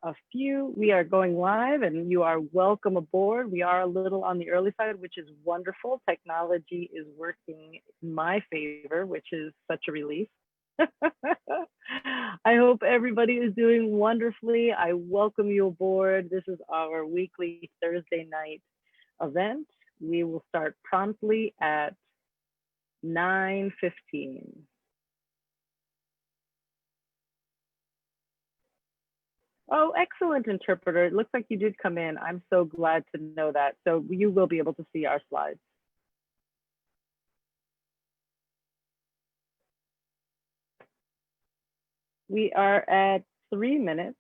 a few. We are going live and you are welcome aboard. We are a little on the early side, which is wonderful. Technology is working in my favor, which is such a relief. I hope everybody is doing wonderfully. I welcome you aboard. This is our weekly Thursday night event. We will start promptly at 9:15. Oh, excellent, interpreter. It looks like you did come in. I'm so glad to know that. So you will be able to see our slides. We are at 3 minutes.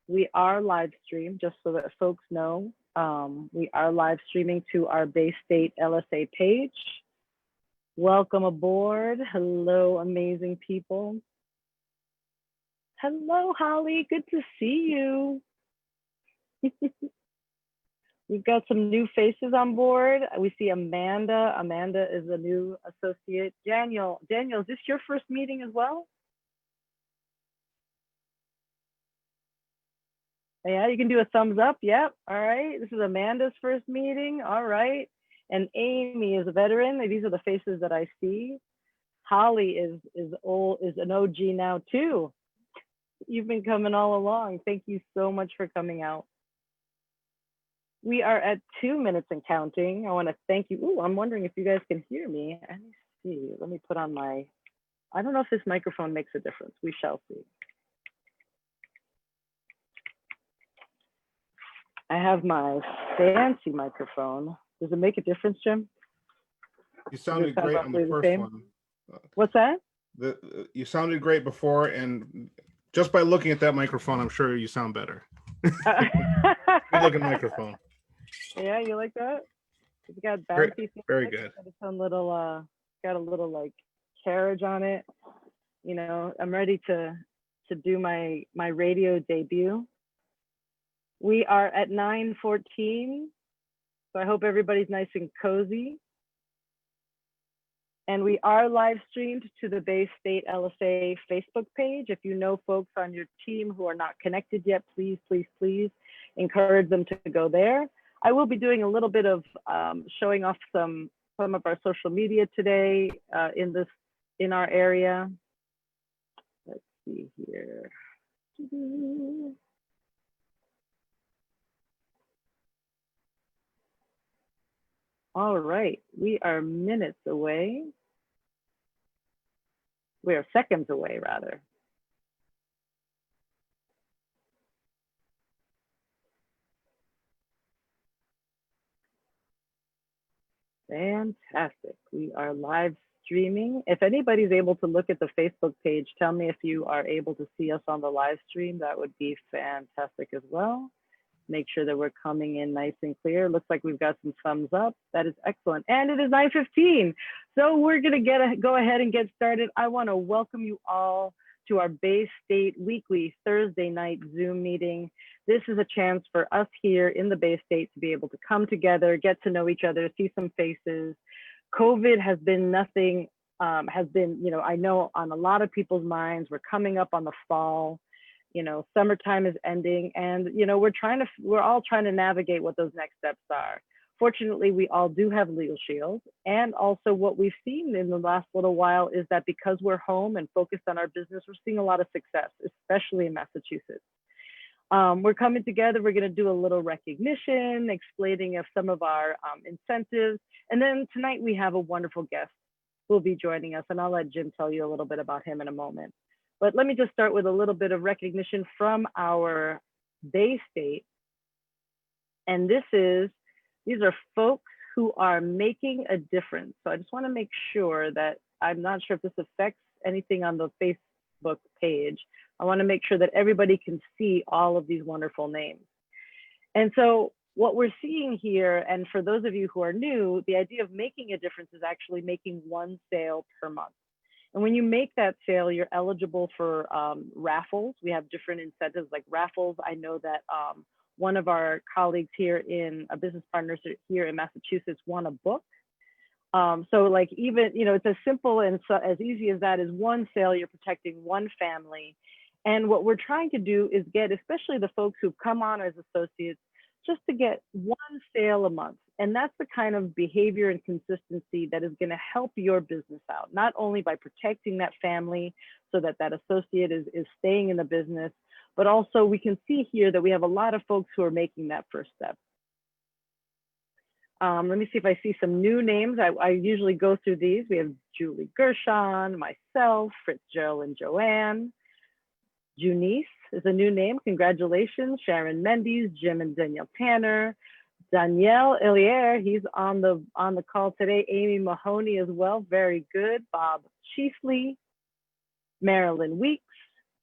We are live streamed, just so that folks know. We are live streaming to our Baystate LSA page. Welcome aboard. Hello, amazing people. Hello, Holly. Good to see you. We've got some new faces on board. We see Amanda. Amanda is a new associate. Daniel, is this your first meeting as well? Yeah, you can do a thumbs up. Yep. All right. This is Amanda's first meeting. All right. And Amy is a veteran. These are the faces that I see. Holly is an OG now too. You've been coming all along. Thank you so much for coming out. We are at 2 minutes and counting. I want to thank you. Ooh, I'm wondering if you guys can hear me. Let me see. Let me put on my, I don't know if this microphone makes a difference. We shall see. I have my fancy microphone. Does it make a difference, Jim? You sounded great on the first one. What's that? You sounded great before, and just by looking at that microphone, I'm sure you sound better. Good looking microphone. Yeah, you like that? It's got bouncy. Very good. Got its own little, got a little like carriage on it. You know, I'm ready to do my radio debut. We are at 9:14, so I hope everybody's nice and cozy. And we are live streamed to the Baystate LSA Facebook page. If you know folks on your team who are not connected yet, please, please, please encourage them to go there. I will be doing a little bit of showing off some of our social media today in our area. Let's see here. All right, we are minutes away. We are seconds away, rather. Fantastic. We are live streaming. If anybody's able to look at the Facebook page, tell me if you are able to see us on the live stream. That would be fantastic as well. Make sure that we're coming in nice and clear. Looks like we've got some thumbs up. That is excellent. And it is 9:15. So we're going to go ahead and get started. I want to welcome you all to our Baystate weekly Thursday night Zoom meeting. This is a chance for us here in the Baystate to be able to come together, get to know each other, see some faces. COVID has been nothing, you know, I know on a lot of people's minds. We're coming up on the fall. You know, summertime is ending, and you know, we're all trying to navigate what those next steps are. Fortunately, we all do have legal shields, and also what we've seen in the last little while is that because we're home and focused on our business, we're seeing a lot of success, especially in Massachusetts. We're coming together. We're going to do a little recognition, explaining of some of our incentives, and then tonight we have a wonderful guest who will be joining us, and I'll let Jim tell you a little bit about him in a moment. But let me just start with a little bit of recognition from our Baystate. And these are folks who are making a difference. So I just want to make sure that I'm not sure if this affects anything on the Facebook page. I want to make sure that everybody can see all of these wonderful names. And so what we're seeing here, and for those of you who are new, the idea of making a difference is actually making one sale per month. And when you make that sale, you're eligible for raffles. We have different incentives like raffles. I know that one of our colleagues here a business partners here in Massachusetts won a book. So like even, you know, it's as simple and as easy as that is one sale, you're protecting one family. And what we're trying to do is get, especially the folks who've come on as associates, just to get one sale a month. And that's the kind of behavior and consistency that is going to help your business out, not only by protecting that family so that that associate is staying in the business, but also we can see here that we have a lot of folks who are making that first step. Let me see if I see some new names. I usually go through these. We have Julie Gershon, myself, Fitzgerald and Joanne. Junice is a new name. Congratulations. Sharon Mendes, Jim and Danielle Tanner. Danielle Illier, he's on the call today. Amy Mahoney as well. Very good. Bob Chiefley, Marilyn Weeks,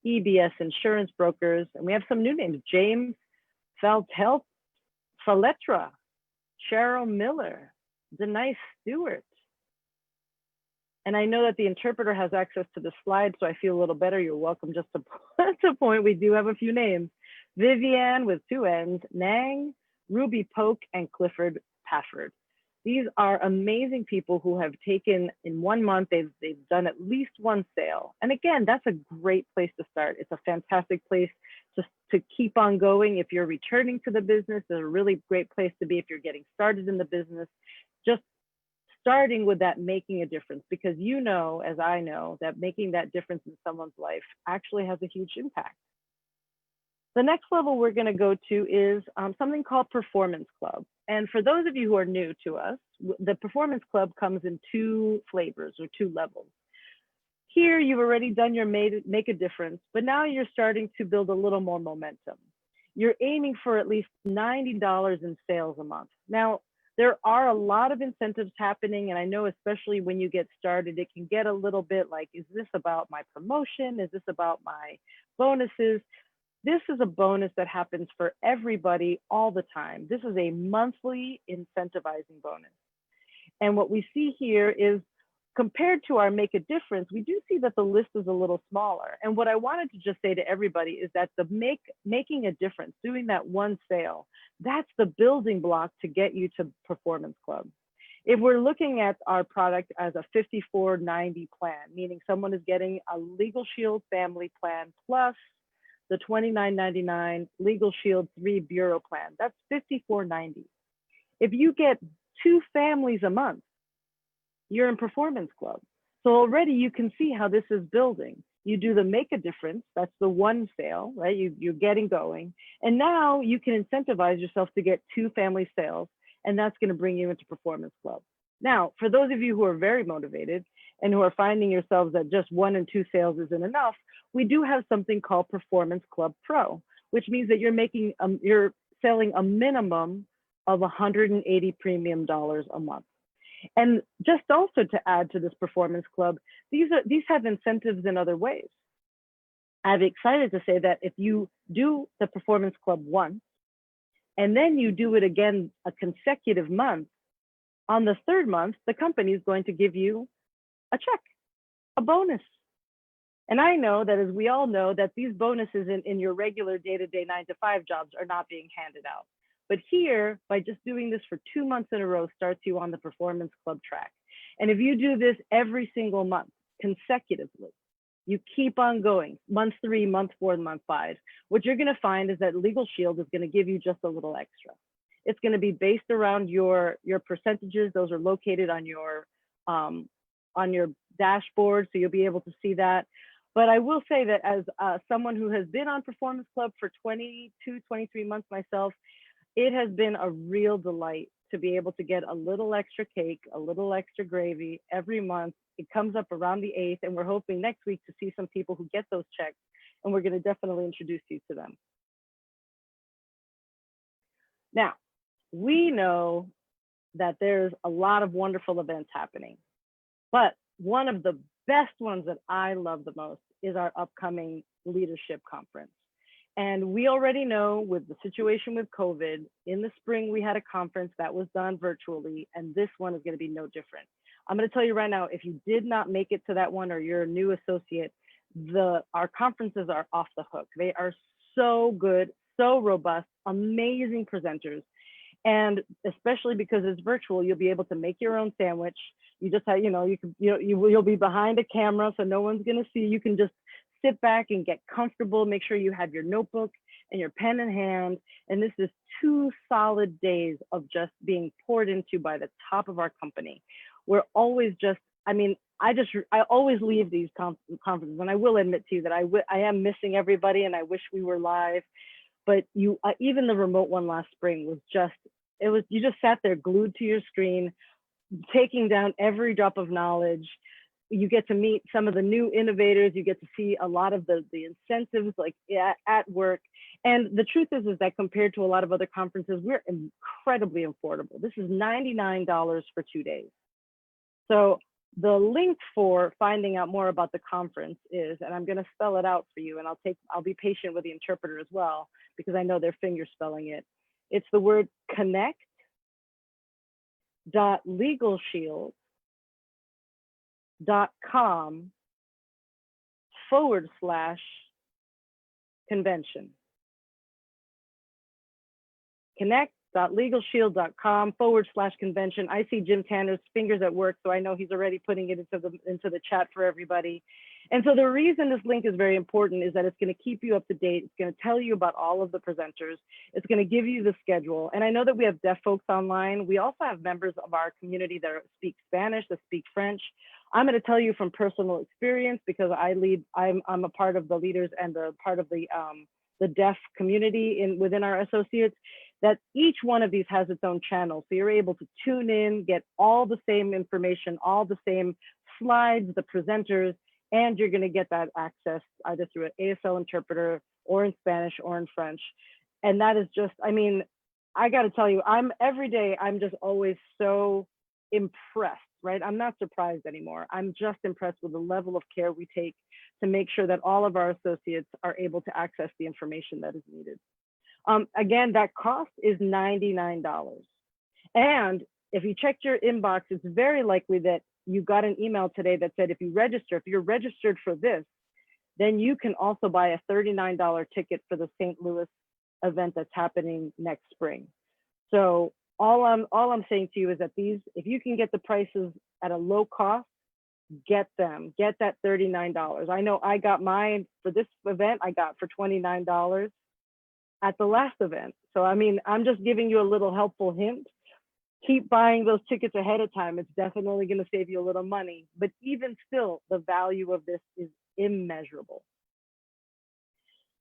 EBS Insurance Brokers. And we have some new names. James Faletra, Cheryl Miller, Denise Stewart. And I know that the interpreter has access to the slide, so I feel a little better. You're welcome. Just to point, we do have a few names. Vivian with 2 N's, Nang, Ruby Polk, and Clifford Pafford. These are amazing people who have taken, in 1 month, they've done at least one sale. And again, that's a great place to start. It's a fantastic place to keep on going. If you're returning to the business, it's a really great place to be if you're getting started in the business. Just starting with that making a difference, because you know, as I know, that making that difference in someone's life actually has a huge impact. The next level we're going to go to is something called Performance Club. And for those of you who are new to us, the Performance Club comes in 2 flavors or 2 levels. Here, you've already done your make a difference, but now you're starting to build a little more momentum. You're aiming for at least $90 in sales a month. Now, there are a lot of incentives happening, and I know especially when you get started, it can get a little bit like, is this about my promotion? Is this about my bonuses? This is a bonus that happens for everybody all the time. This is a monthly incentivizing bonus. And what we see here is, compared to our make a difference, we do see that the list is a little smaller. And what I wanted to just say to everybody is that the making a difference, doing that one sale, that's the building block to get you to Performance Club. If we're looking at our product as a 5490 plan, meaning someone is getting a Legal Shield family plan plus the $29.99 Legal Shield 3 Bureau plan, that's $54.90. If you get 2 families a month, you're in Performance Club. So already you can see how this is building. You do the make a difference, that's the one sale, right? You're getting going. And now you can incentivize yourself to get 2 family sales, and that's gonna bring you into Performance Club. Now, for those of you who are very motivated and who are finding yourselves that just 1 and 2 sales isn't enough, we do have something called Performance Club Pro, which means that you're selling a minimum of $180 premium a month. And just also to add to this Performance Club, these have incentives in other ways. I'm excited to say that if you do the Performance Club once, and then you do it again a consecutive month, on the 3rd month, the company is going to give you a check, a bonus. And I know that, as we all know, that these bonuses in your regular day-to-day 9-to-5 jobs are not being handed out. But here, by just doing this for 2 months in a row, starts you on the Performance Club track. And if you do this every single month consecutively, you keep on going, month 3, month 4, month 5, what you're gonna find is that Legal Shield is gonna give you just a little extra. It's gonna be based around your percentages. Those are located on your dashboard, so you'll be able to see that. But I will say that as someone who has been on Performance Club for 22, 23 months myself, it has been a real delight to be able to get a little extra cake, a little extra gravy every month. It comes up around the 8th, and we're hoping next week to see some people who get those checks, and we're going to definitely introduce you to them. Now, we know that there's a lot of wonderful events happening, but one of the best ones that I love the most is our upcoming leadership conference. And we already know, with the situation with COVID, in the spring, we had a conference that was done virtually, and this one is going to be no different. I'm going to tell you right now, if you did not make it to that one, or you're a new associate, our conferences are off the hook. They are so good, so robust, amazing presenters. And especially because it's virtual, you'll be able to make your own sandwich. You just have, you'll be behind a camera, so no one's going to see. You can just sit back and get comfortable. Make sure you have your notebook and your pen in hand. And this is 2 solid days of just being poured into by the top of our company. We're always just, I mean, I always leave these conferences, and I will admit to you that I am missing everybody, and I wish we were live. But even the remote one last spring was just, you just sat there glued to your screen, taking down every drop of knowledge. You get to meet some of the new innovators. You get to see a lot of the incentives like at work. And the truth is that compared to a lot of other conferences, we're incredibly affordable. This is $99 for 2 days. So the link for finding out more about the conference is, and I'm going to spell it out for you, and I'll be patient with the interpreter as well, because I know they're finger spelling it. It's the word connect.legalshield.com/convention. connect.legalshield.com/convention. I see Jim Tanner's fingers at work, so I know he's already putting it into the chat for everybody. And so the reason this link is very important is that it's going to keep you up to date. It's going to tell you about all of the presenters. It's going to give you the schedule. And I know that we have deaf folks online. We also have members of our community that speak Spanish, that speak French. I'm going to tell you from personal experience, because I'm a part of the leaders and the part of the deaf community within our associates, that each one of these has its own channel. So you're able to tune in, get all the same information, all the same slides, the presenters, and you're going to get that access either through an ASL interpreter or in Spanish or in French. And that is just, I mean, I got to tell you, every day, I'm just always so impressed, right? I'm not surprised anymore. I'm just impressed with the level of care we take to make sure that all of our associates are able to access the information that is needed. Again, that cost is $99. And if you checked your inbox, it's very likely that you got an email today that said, if you're registered for this, then you can also buy a $39 ticket for the St. Louis event that's happening next spring. So all I'm saying to you is that if you can get the prices at a low cost, get them, get that $39. I know I got mine for this event, I got for $29 at the last event. So, I mean, I'm just giving you a little helpful hint. Keep buying those tickets ahead of time. It's definitely going to save you a little money, but even still, the value of this is immeasurable.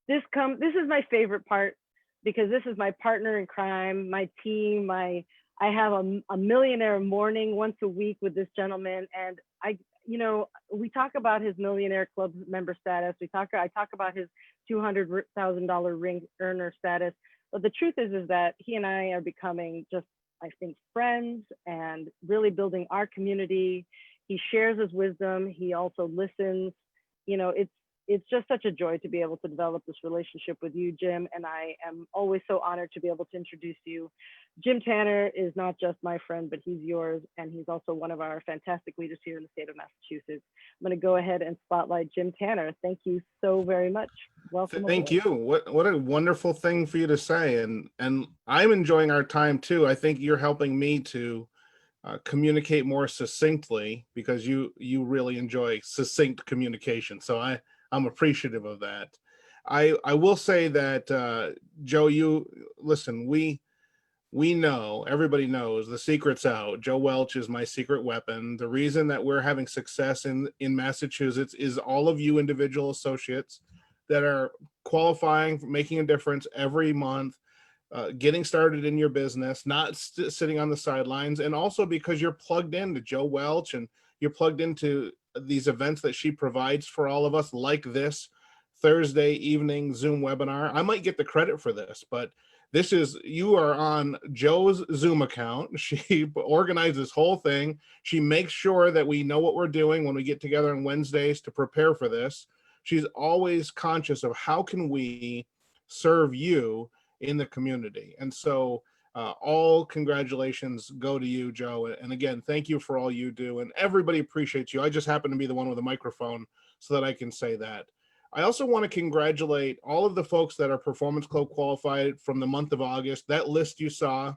This is my favorite part, because this is my partner in crime, my team. I have a millionaire morning once a week with this gentleman, and we talk about his millionaire club member status. I talk about his $200,000 ring earner status. But the truth is that he and I are becoming just, I think, friends and really building our community. He shares his wisdom. He also listens. It's just such a joy to be able to develop this relationship with you, Jim. And I am always so honored to be able to introduce you. Jim Tanner is not just my friend, but he's yours. And he's also one of our fantastic leaders here in the state of Massachusetts. I'm going to go ahead and spotlight Jim Tanner. Thank you so very much. Welcome. Thank you. What a wonderful thing for you to say. And I'm enjoying our time too. I think you're helping me to communicate more succinctly, because you really enjoy succinct communication. So I'm appreciative of that. I will say that, Joe, listen, we know, everybody knows, the secret's out. Joe Welch is my secret weapon. The reason that we're having success in Massachusetts is all of you individual associates that are qualifying, making a difference every month, getting started in your business, not sitting on the sidelines, and also because you're plugged into Joe Welch and you're plugged into these events that she provides for all of us, like this Thursday evening Zoom webinar. I might get the credit for this, but you are on Joe's Zoom account. She organized this whole thing. She makes sure that we know what we're doing when we get together on Wednesdays to prepare for this. She's always conscious of how can we serve you in the community. And so all congratulations go to you, Joe. And again, thank you for all you do. And everybody appreciates you. I just happen to be the one with a microphone so that I can say that. I also want to congratulate all of the folks that are Performance Club qualified from the month of August. That list you saw,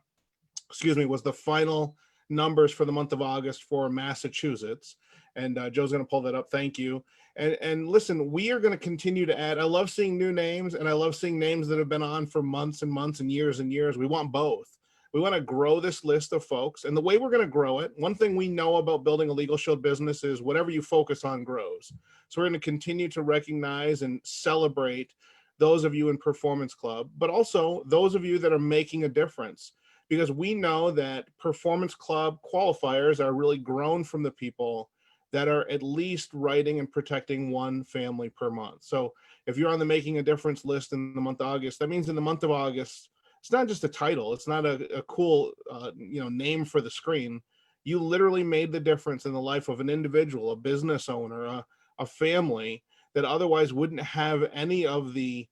was the final numbers for the month of August for Massachusetts. And Joe's going to pull that up. Thank you. And listen, we are going to continue to add. I love seeing new names, and I love seeing names that have been on for months and months and years and years. We want both. We want to grow this list of folks. And the way we're going to grow it, one thing we know about building a Legal Shield business is whatever you focus on grows. So we're going to continue to recognize and celebrate those of you in Performance Club, but also those of you that are making a difference, because we know that Performance Club qualifiers are really grown from the people that are at least writing and protecting one family per month. So if you're on the Making a Difference list in the month of August, that means in the month of August, it's not just a title. It's not a cool name for the screen. You literally made the difference in the life of an individual, a business owner, a family that otherwise wouldn't have any of the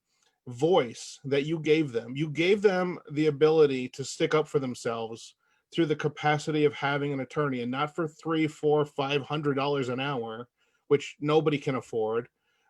voice that you gave them. You gave them the ability to stick up for themselves through the capacity of having an attorney, and not for $300, $400, $500 an hour, which nobody can afford,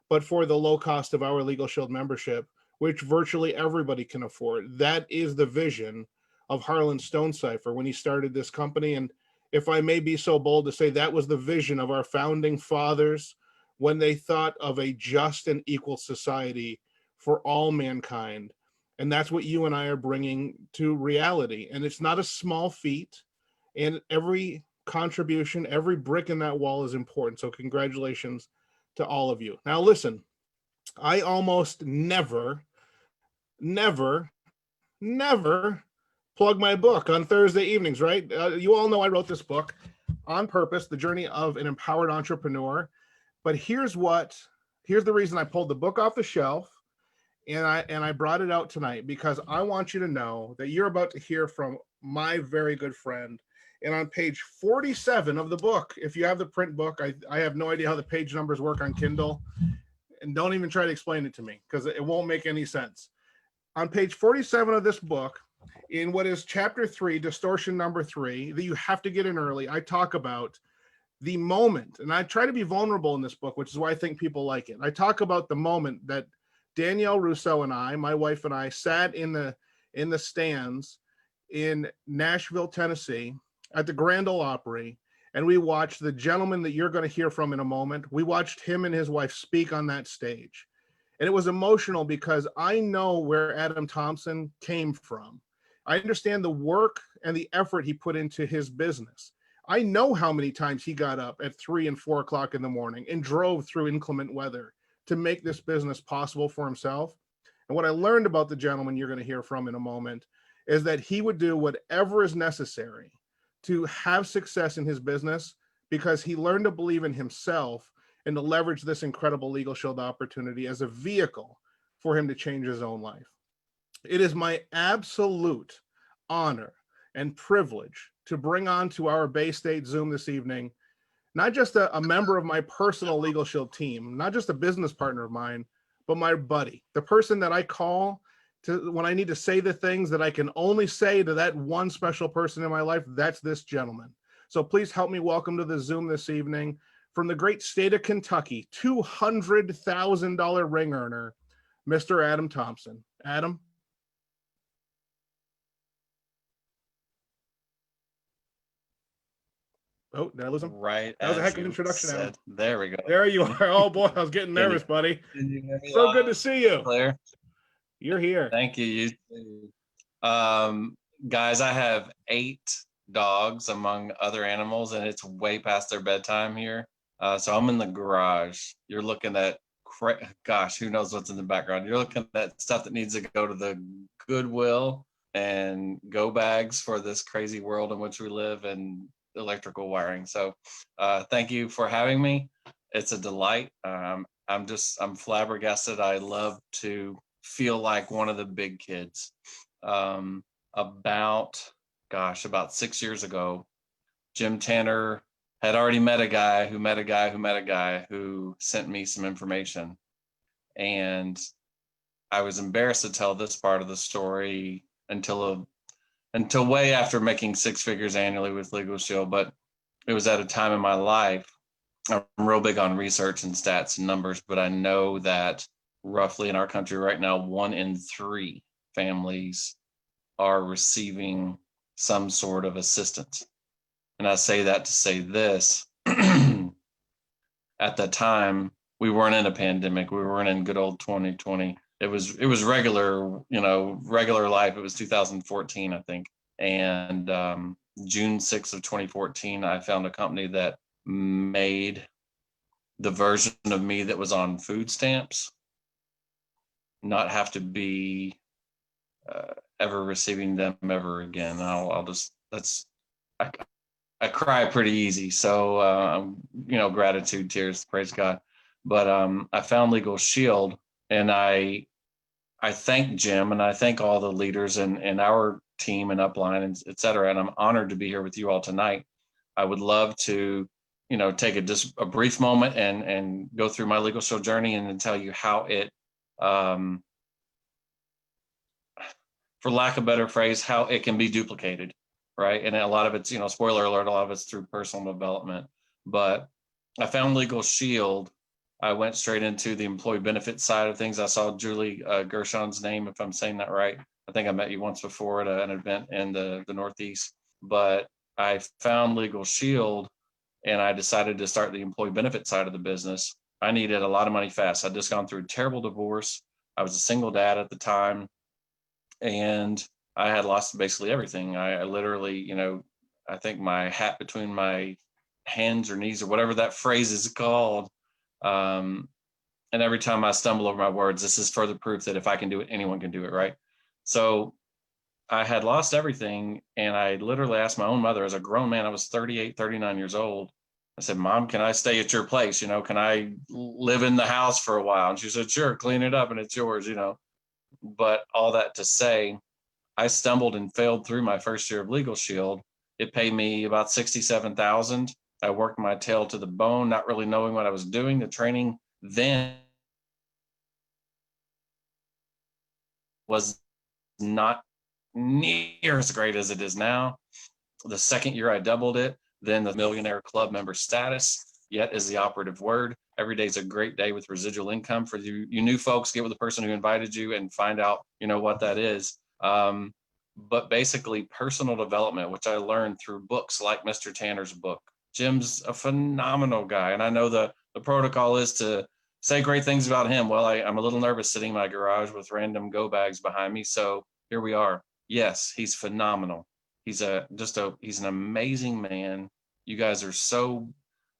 but for the low cost of our Legal Shield membership, which virtually everybody can afford. That is the vision of Harlan Stonecipher when he started this company. And if I may be so bold to say, that was the vision of our founding fathers when they thought of a just and equal society for all mankind. And that's what you and I are bringing to reality. And it's not a small feat. And every contribution, every brick in that wall is important. So congratulations to all of you. Now, listen, I almost never plug my book on Thursday evenings, right? You all know I wrote this book on purpose, The Journey of an Empowered Entrepreneur. But here's the reason I pulled the book off the shelf. And I brought it out tonight because I want you to know that you're about to hear from my very good friend. And on page 47 of the book, if you have the print book, I have no idea how the page numbers work on Kindle. And don't even try to explain it to me because it won't make any sense. On page 47 of this book, in what is chapter 3, distortion number 3, that you have to get in early, I talk about the moment. And I try to be vulnerable in this book, which is why I think people like it. I talk about the moment that Danielle Rousseau and I, my wife and I, sat in the stands in Nashville, Tennessee, at the Grand Ole Opry, and we watched the gentleman that you're going to hear from in a moment. We watched him and his wife speak on that stage. And it was emotional because I know where Adam Thompson came from. I understand the work and the effort he put into his business. I know how many times he got up at 3 and 4 o'clock in the morning and drove through inclement weather to make this business possible for himself. And what I learned about the gentleman you're going to hear from in a moment is that he would do whatever is necessary to have success in his business because he learned to believe in himself and to leverage this incredible Legal Shield opportunity as a vehicle for him to change his own life. It is my absolute honor and privilege to bring on to our Baystate Zoom this evening not just a member of my personal Legal Shield team, not just a business partner of mine, but my buddy, the person that I call to when I need to say the things that I can only say to that one special person in my life. That's this gentleman. So please help me welcome to the Zoom this evening from the great state of Kentucky, $200,000 ring earner, Mr. Adam Thompson. Adam. Oh, did I lose him? Right. That was a heck of an introduction, Adam. There we go. There you are. Oh boy, I was getting nervous, buddy. So good to see you. Claire. You're here. Thank you. Guys, I have 8 dogs among other animals, and it's way past their bedtime here. So I'm in the garage. You're looking at, gosh, who knows what's in the background. You're looking at stuff that needs to go to the Goodwill and go bags for this crazy world in which we live, and electrical wiring. So thank you for having me. It's a delight. I'm flabbergasted. I love to feel like one of the big kids. About 6 years ago, Jim Tanner had already met a guy who met a guy who met a guy who sent me some information. And I was embarrassed to tell this part of the story until way after making 6 figures annually with Legal Shield. But it was at a time in my life. I'm real big on research and stats and numbers, but I know that roughly in our country right now, 1 in 3 families are receiving some sort of assistance. And I say that to say this, at the time we weren't in a pandemic. We weren't in good old 2020. It was regular, regular life. It was 2014, I think. And June 6th of 2014, I found a company that made the version of me that was on food stamps not have to be ever receiving them ever again. I cry pretty easy. So, gratitude tears, praise God. But I found Legal Shield, and I thank Jim, and I thank all the leaders and our team and upline, and et cetera. And I'm honored to be here with you all tonight. I would love to, take just a brief moment and go through my Legal Shield journey and then tell you how it, for lack of a better phrase, how it can be duplicated, right? And a lot of it's, spoiler alert, a lot of it's through personal development. But I found Legal Shield. I went straight into the employee benefit side of things. I saw Julie Gershon's name, if I'm saying that right. I think I met you once before at an event in the Northeast. But I found Legal Shield, and I decided to start the employee benefit side of the business. I needed a lot of money fast. I'd just gone through a terrible divorce. I was a single dad at the time, and I had lost basically everything. I literally, I think my hat between my hands or knees or whatever that phrase is called. And every time I stumble over my words, this is further proof that if I can do it, anyone can do it, right? So I had lost everything, and I literally asked my own mother as a grown man, I was 38, 39 years old. I said, Mom, can I stay at your place? Can I live in the house for a while? And she said, sure, clean it up and it's yours, But all that to say, I stumbled and failed through my first year of Legal Shield. It paid me about $67,000. I worked my tail to the bone, not really knowing what I was doing. The training then was not near as great as it is now. The second year I doubled it, then the millionaire club member status, yet is the operative word. Every day is a great day with residual income. For you new folks, get with the person who invited you and find out, what that is. But basically personal development, which I learned through books like Mr. Tanner's book. Jim's a phenomenal guy. And I know the protocol is to say great things about him. Well, I'm a little nervous sitting in my garage with random go bags behind me. So here we are. Yes, he's phenomenal. He's an amazing man. You guys are so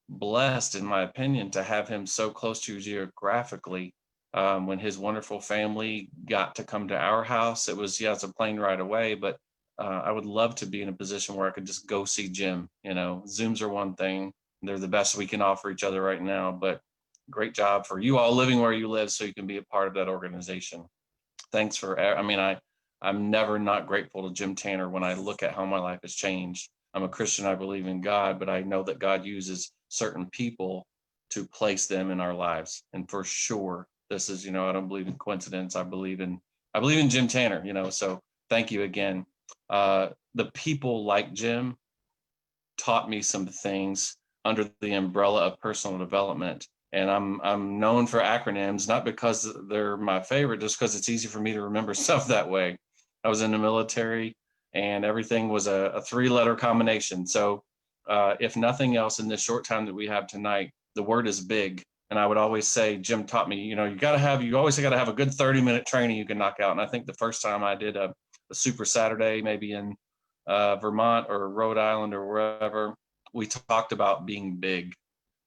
blessed, in my opinion, to have him so close to you geographically. When his wonderful family got to come to our house, it's a plane ride away, but I would love to be in a position where I could just go see Jim. Zooms are one thing. They're the best we can offer each other right now, but great job for you all living where you live so you can be a part of that organization. Thanks for, I'm never not grateful to Jim Tanner when I look at how my life has changed. I'm a Christian, I believe in God, but I know that God uses certain people to place them in our lives. And for sure, this is, I don't believe in coincidence. I believe in Jim Tanner, so thank you again. The people like Jim taught me some things under the umbrella of personal development. And I'm known for acronyms, not because they're my favorite, just because it's easy for me to remember stuff that way. I was in the military, and everything was a 3-letter combination. So if nothing else, in this short time that we have tonight, the word is big. And I would always say, Jim taught me, you always got to have a good 30-minute training you can knock out. And I think the first time I did a Super Saturday, maybe in Vermont or Rhode Island or wherever, we talked about being big.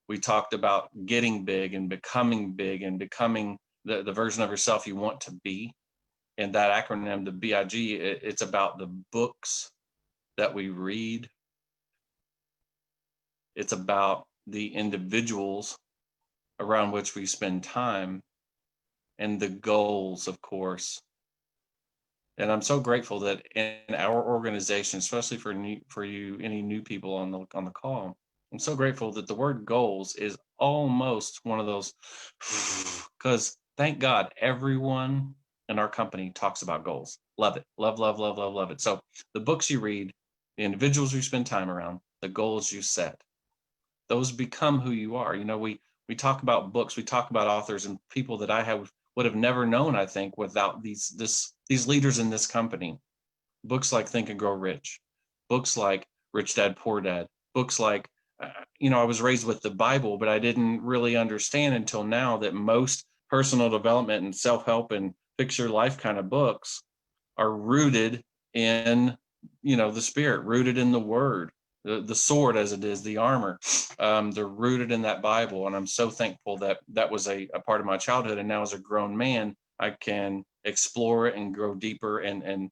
We talked about getting big and becoming the version of yourself you want to be. And that acronym, the BIG, it's about the books that we read. It's about the individuals around which we spend time, and the goals, of course. And I'm so grateful that in our organization, especially for you, any new people on the call, I'm so grateful that the word goals is almost one of those, because thank God everyone in our company talks about goals. Love it. Love, love, love, love, love it. So the books you read, the individuals you spend time around, the goals you set, those become who you are. We talk about books, we talk about authors and people that I would have never known, I think, without these leaders in this company. Books like Think and Grow Rich, books like Rich Dad, Poor Dad, books like I was raised with the Bible, but I didn't really understand until now that most personal development and self-help and fix your life kind of books are rooted in, the Spirit, rooted in the Word, the sword as it is, the armor. They're rooted in that Bible. And I'm so thankful that that was a part of my childhood. And now as a grown man, I can explore it and grow deeper and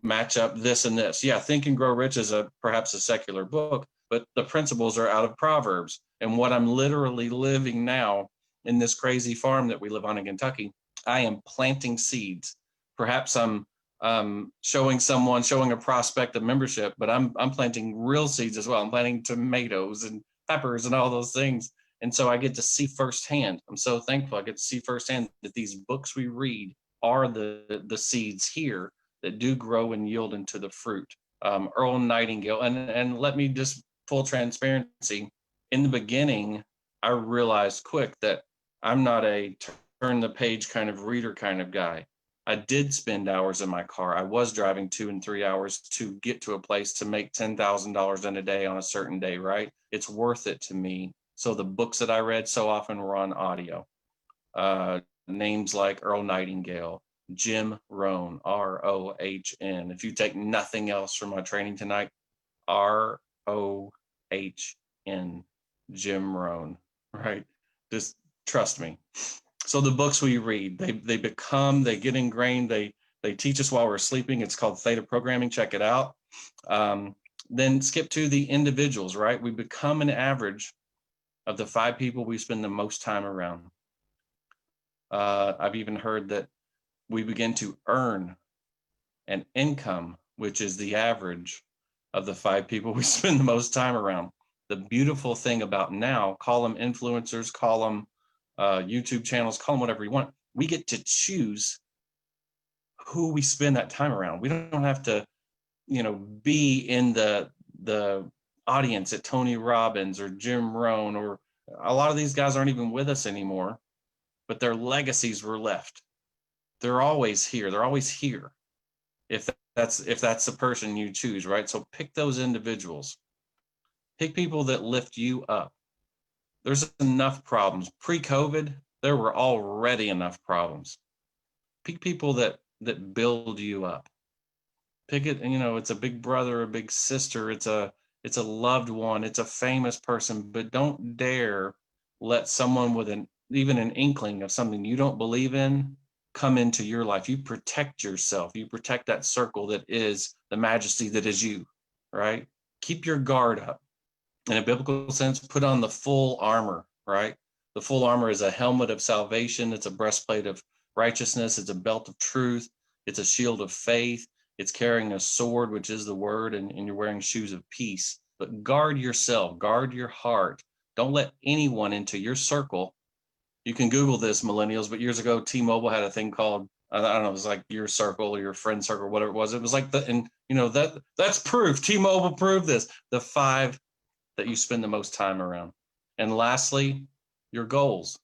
match up this and this. Yeah, Think and Grow Rich is perhaps a secular book, but the principles are out of Proverbs. And what I'm literally living now in this crazy farm that we live on in Kentucky, I am planting seeds. Perhaps I'm showing a prospect of membership, but I'm planting real seeds as well. I'm planting tomatoes and peppers and all those things. And so I get to see firsthand. I'm so thankful I get to see firsthand that these books we read are the seeds here that do grow and yield into the fruit. Earl Nightingale, and let me just full transparency. In the beginning, I realized quick that I'm not a turn the page kind of reader kind of guy. I did spend hours in my car. I was driving 2 and 3 hours to get to a place to make $10,000 in a day on a certain day, right? It's worth it to me. So the books that I read so often were on audio. Names like Earl Nightingale, Jim Rohn, R-O-H-N. If you take nothing else from my training tonight, R-O-H-N, Jim Rohn, right? Just trust me. So the books we read, they get ingrained. They teach us while we're sleeping. It's called theta programming. Check it out. Then skip to the individuals, right? We become an average of the 5 people we spend the most time around. I've even heard that we begin to earn an income, which is the average of the 5 people we spend the most time around. The beautiful thing about now, call them influencers, call them YouTube channels, call them whatever you want. We get to choose who we spend that time around. We don't have to, be in the audience at Tony Robbins or Jim Rohn, or a lot of these guys aren't even with us anymore, but their legacies were left. They're always here. They're always here. If that's the person you choose, right? So pick those individuals. Pick people that lift you up. There's enough problems. Pre-COVID, there were already enough problems. Pick people that build you up. Pick it, it's a big brother, a big sister, it's a loved one, it's a famous person, but don't dare let someone with even an inkling of something you don't believe in come into your life. You protect yourself. You protect that circle that is the majesty that is you, right? Keep your guard up. In a biblical sense, put on the full armor, right? The full armor is a helmet of salvation. It's a breastplate of righteousness. It's a belt of truth. It's a shield of faith. It's carrying a sword, which is the word, and you're wearing shoes of peace. But guard yourself, guard your heart. Don't let anyone into your circle. You can Google this, millennials, but years ago, T-Mobile had a thing called, I don't know, it was like your circle or your friend circle, whatever it was. It was like that's proof. T-Mobile proved this. The 5 that you spend the most time around. And lastly, your goals.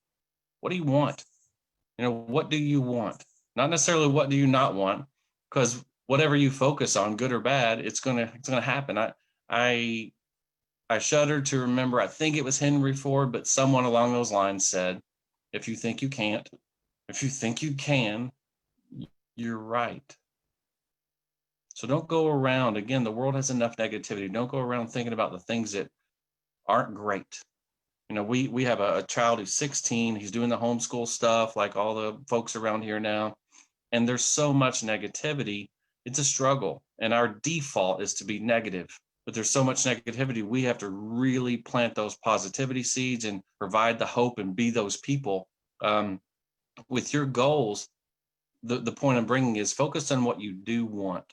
What do you want? What do you want? Not necessarily what do you not want, because whatever you focus on, good or bad, it's gonna happen. I shudder to remember, I think it was Henry Ford, but someone along those lines said, if you think you can't, if you think you can, you're right. So don't go around, again, the world has enough negativity. Don't go around thinking about the things that aren't great. We have a child who's 16. He's doing the homeschool stuff like all the folks around here now. And there's so much negativity. It's a struggle. And our default is to be negative. But there's so much negativity. We have to really plant those positivity seeds and provide the hope and be those people. With your goals, the point I'm bringing is focus on what you do want.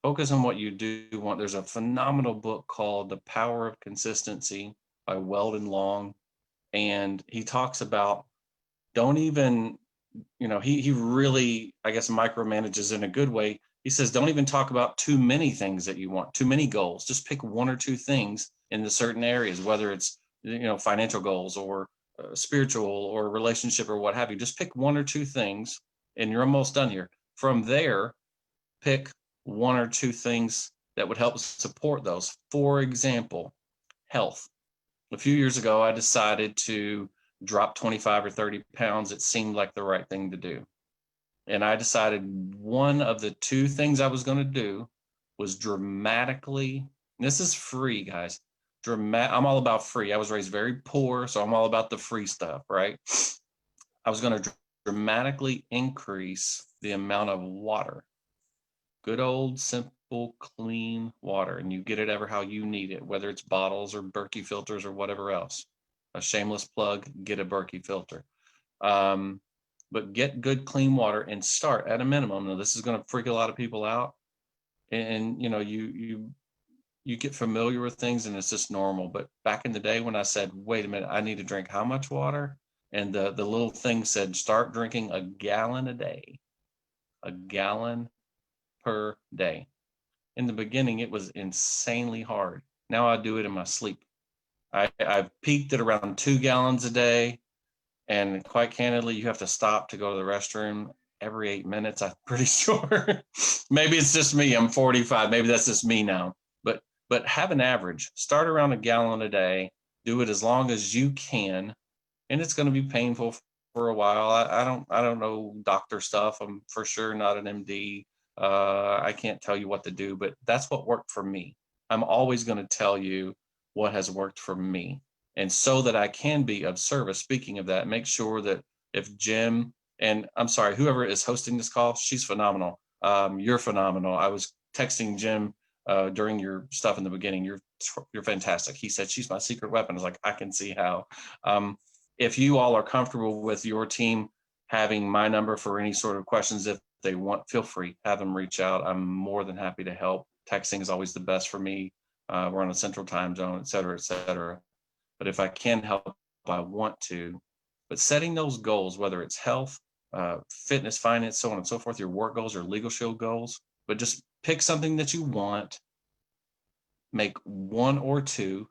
Focus on what you do want. There's a phenomenal book called The Power of Consistency by Weldon Long. And he talks about, don't even, he really, I guess, micromanages in a good way. He says, don't even talk about too many things that you want, too many goals. Just pick 1 or 2 things in the certain areas, whether it's, financial goals or spiritual or relationship or what have you. Just pick 1 or 2 things and you're almost done here. From there, pick 1 or 2 things that would help support those. For example, health. A few years ago, I decided to drop 25 or 30 pounds. It seemed like the right thing to do. And I decided one of the two things I was going to do was dramatically, this is free, guys. I'm all about free. I was raised very poor, so I'm all about the free stuff, right? I was going to dramatically increase the amount of water. Good old simple clean water, and you get it ever how you need it, whether it's bottles or Berkey filters or whatever else. A shameless plug, get a Berkey filter. But get good clean water and start at a minimum. Now this is going to freak a lot of people out, and you know, you get familiar with things and it's just normal. But back in the day when I said, wait a minute, I need to drink how much water? And the little thing said, start drinking a gallon a day, a gallon per day. In the beginning, it was insanely hard. Now I do it in my sleep. I've peaked at around 2 gallons a day. And quite candidly, you have to stop to go to the restroom every 8 minutes, I'm pretty sure. Maybe it's just me. I'm 45. Maybe that's just me now. But have an average. Start around a gallon a day. Do it as long as you can. And it's going to be painful for a while. I don't know doctor stuff. I'm for sure not an MD. I can't tell you what to do, but that's what worked for me. I'm always going to tell you what has worked for me. And so that I can be of service, speaking of that, make sure that if Jim, and I'm sorry, whoever is hosting this call, she's phenomenal. You're phenomenal. I was texting Jim during your stuff in the beginning. You're fantastic. He said, she's my secret weapon. I was like, I can see how. If you all are comfortable with your team having my number for any sort of questions, if they want, feel free, have them reach out. I'm more than happy to help. Texting is always the best for me. We're on a central time zone, et cetera, et cetera. But if I can help, I want to. But setting those goals, whether it's health, fitness, finance, so on and so forth, your work goals or legal shield goals, but just pick something that you want, make 1 or 2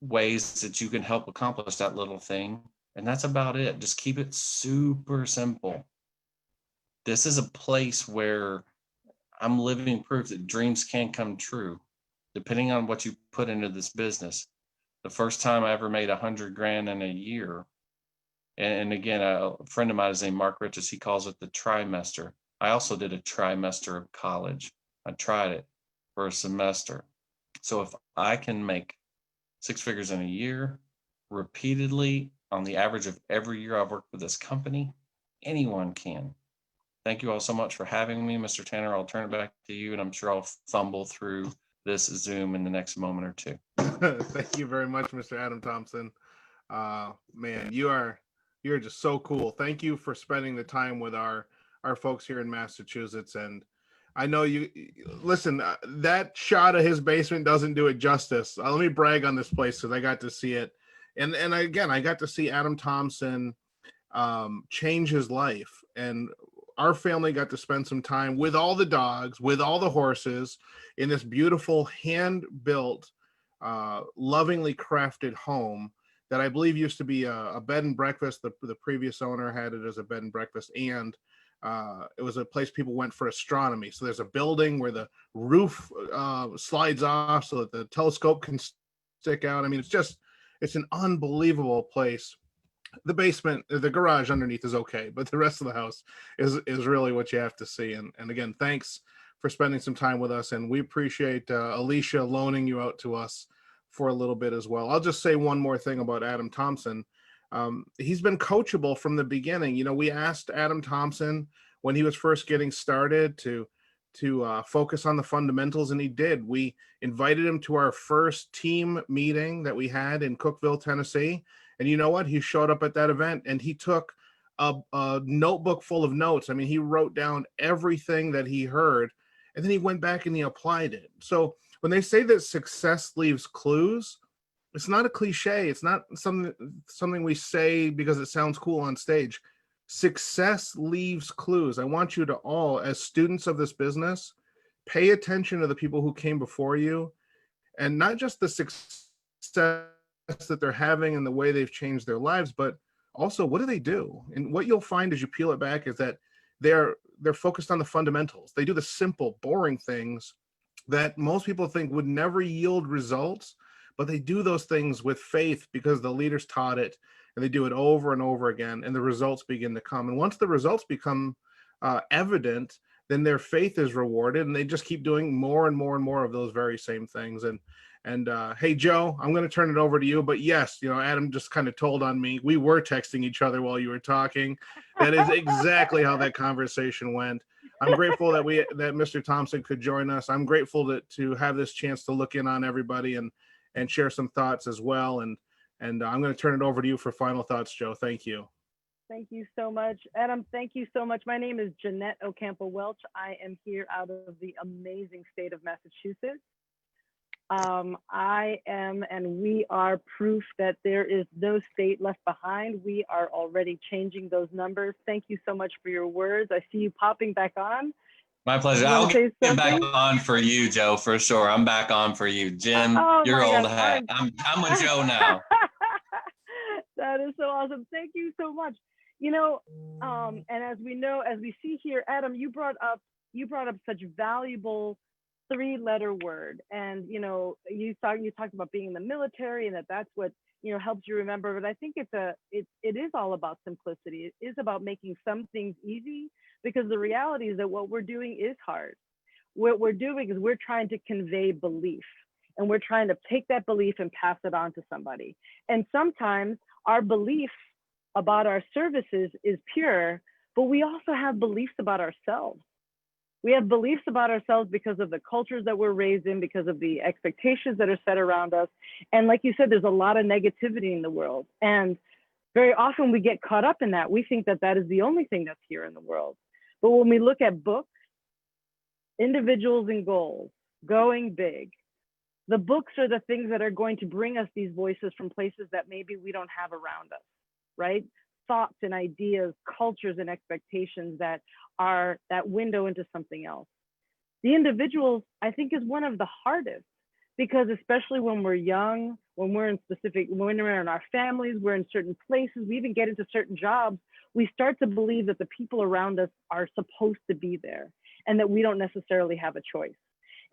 ways that you can help accomplish that little thing. And that's about it. Just keep it super simple. This is a place where I'm living proof that dreams can come true, depending on what you put into this business. The first time I ever made 100 grand in a year. And again, a friend of mine is named Mark Riches. He calls it the trimester. I also did a trimester of college. I tried it for a semester. So if I can make 6 figures in a year repeatedly on the average of every year I've worked with this company, anyone can. Thank you all so much for having me, Mr. Tanner. I'll turn it back to you, and I'm sure I'll fumble through this Zoom in the next moment or two. Thank you very much, Mr. Adam Thompson. Man, you're just so cool. Thank you for spending the time with our folks here in Massachusetts. And I know you listen, that shot of his basement doesn't do it justice. Let me brag on this place because I got to see it. And again, I got to see Adam Thompson change his life. And our family got to spend some time with all the dogs, with all the horses in this beautiful hand-built, lovingly crafted home that I believe used to be a bed and breakfast. The previous owner had it as a bed and breakfast, and it was a place people went for astronomy. So there's a building where the roof slides off so that the telescope can stick out. I mean, it's an unbelievable place. The basement, the garage underneath is okay, but the rest of the house is really what you have to see. And again, thanks for spending some time with us. And we appreciate Alicia loaning you out to us for a little bit as well. I'll just say one more thing about Adam Thompson. He's been coachable from the beginning. You know, we asked Adam Thompson when he was first getting started to focus on the fundamentals, and he did. We invited him to our first team meeting that we had in Cookeville, Tennessee. And you know what? He showed up at that event and he took a notebook full of notes. I mean, he wrote down everything that he heard, and then he went back and he applied it. So when they say that success leaves clues, it's not a cliche. It's not something we say because it sounds cool on stage. Success leaves clues. I want you to all, as students of this business, pay attention to the people who came before you, and not just the success that they're having and the way they've changed their lives, but also what do they do? And what you'll find as you peel it back is that they're focused on the fundamentals. They do the simple, boring things that most people think would never yield results, but they do those things with faith because the leaders taught it, and they do it over and over again, and the results begin to come. And once the results become evident, then their faith is rewarded, and they just keep doing more and more and more of those very same things. And hey, Joe, I'm going to turn it over to you. But yes, Adam just kind of told on me. We were texting each other while you were talking. That is exactly how that conversation went. I'm grateful that Mr. Thompson could join us. I'm grateful to have this chance to look in on everybody and share some thoughts as well. And I'm going to turn it over to you for final thoughts, Joe. Thank you. Thank you so much, Adam. Thank you so much. My name is Jeanette Ocampo Welch. I am here out of the amazing state of Massachusetts. I am, and we are proof that there is no state left behind. We are already changing those numbers. Thank you so much for your words. I see you popping back on. My pleasure. I'll get back on for you, Joe, for sure. I'm back on for you. Jim, you're old hat. I'm with Joe now. That is so awesome. Thank you so much. And as we see here, Adam, you brought up such valuable 3-letter word, and you talked about being in the military, and that's what helps you remember. But I think it is all about simplicity. It is about making some things easy, because the reality is that what we're doing is hard. What we're doing is we're trying to convey belief, and we're trying to take that belief and pass it on to somebody. And sometimes our belief about our services is pure, but we also have beliefs about ourselves. We have beliefs about ourselves because of the cultures that we're raised in, because of the expectations that are set around us. And like you said, there's a lot of negativity in the world. And very often we get caught up in that. We think that that is the only thing that's here in the world. But when we look at books, individuals and goals, going big, the books are the things that are going to bring us these voices from places that maybe we don't have around us, right? Thoughts and ideas, cultures and expectations that are that window into something else. The individuals, I think, is one of the hardest, because especially when we're young, when we're in our families, we're in certain places, we even get into certain jobs, we start to believe that the people around us are supposed to be there and that we don't necessarily have a choice.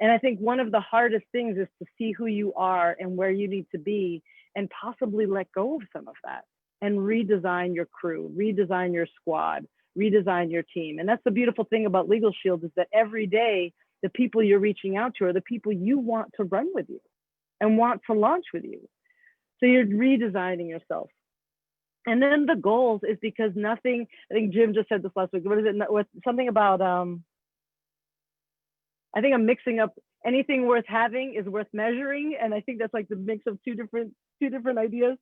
And I think one of the hardest things is to see who you are and where you need to be, and possibly let go of some of that and redesign your crew, redesign your squad, redesign your team. And that's the beautiful thing about Legal Shield, is that every day, the people you're reaching out to are the people you want to run with you and want to launch with you. So you're redesigning yourself. And then the goals is because nothing, I think Jim just said this last week, what is it? Something about, I think I'm mixing up, anything worth having is worth measuring. And I think that's like the mix of two different ideas.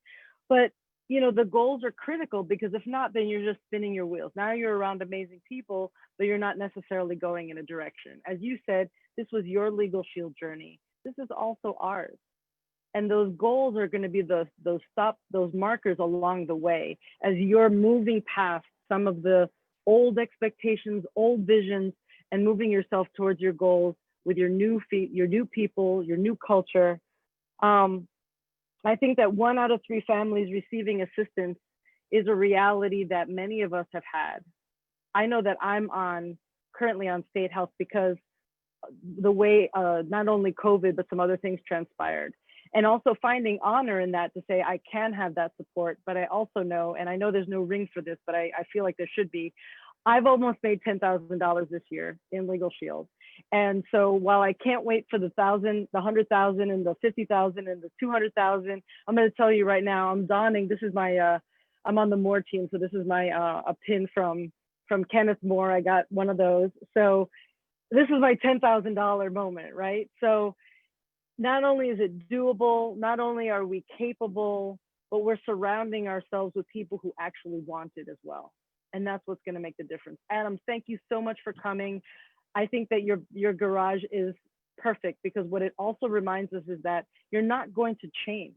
But the goals are critical, because if not, then you're just spinning your wheels. Now you're around amazing people, but you're not necessarily going in a direction. As you said, this was your Legal Shield journey. This is also ours. And those goals are going to be those markers along the way as you're moving past some of the old expectations, old visions, and moving yourself towards your goals with your new people, your new culture. I think that 1 out of 3 families receiving assistance is a reality that many of us have had. I know that I'm currently on state health because the way not only COVID, but some other things transpired. And also finding honor in that, to say I can have that support, but I also know, and I know there's no ring for this, but I feel like there should be. I've almost made $10,000 this year in Legal Shield. And so while I can't wait for the 1,000, the 100,000 and the 50,000 and the 200,000, I'm going to tell you right now, I'm donning, this is my, I'm on the Moore team. So this is my, a pin from Kenneth Moore. I got one of those. So this is my $10,000 moment, right? So not only is it doable, not only are we capable, but we're surrounding ourselves with people who actually want it as well. And that's what's going to make the difference. Adam, thank you so much for coming. I think that your garage is perfect, because what it also reminds us is that you're not going to change.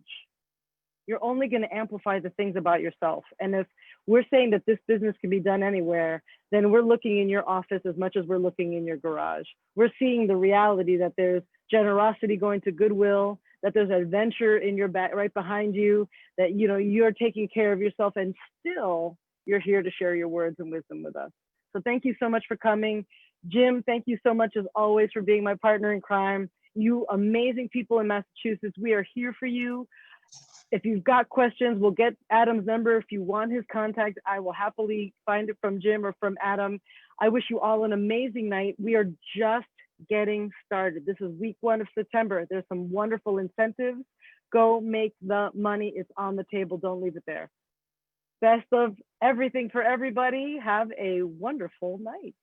You're only going to amplify the things about yourself. And if we're saying that this business can be done anywhere, then we're looking in your office as much as we're looking in your garage. We're seeing the reality that there's generosity going to Goodwill, that there's adventure in your back right behind you, that you're taking care of yourself, and still you're here to share your words and wisdom with us. So thank you so much for coming. Jim, thank you so much as always for being my partner in crime. You amazing people in Massachusetts, we are here for you. If you've got questions, we'll get Adam's number. If you want his contact, I will happily find it from Jim or from Adam. I wish you all an amazing night. We are just getting started. This is week 1 of September. There's some wonderful incentives. Go make the money. It's on the table. Don't leave it there. Best of everything for everybody. Have a wonderful night.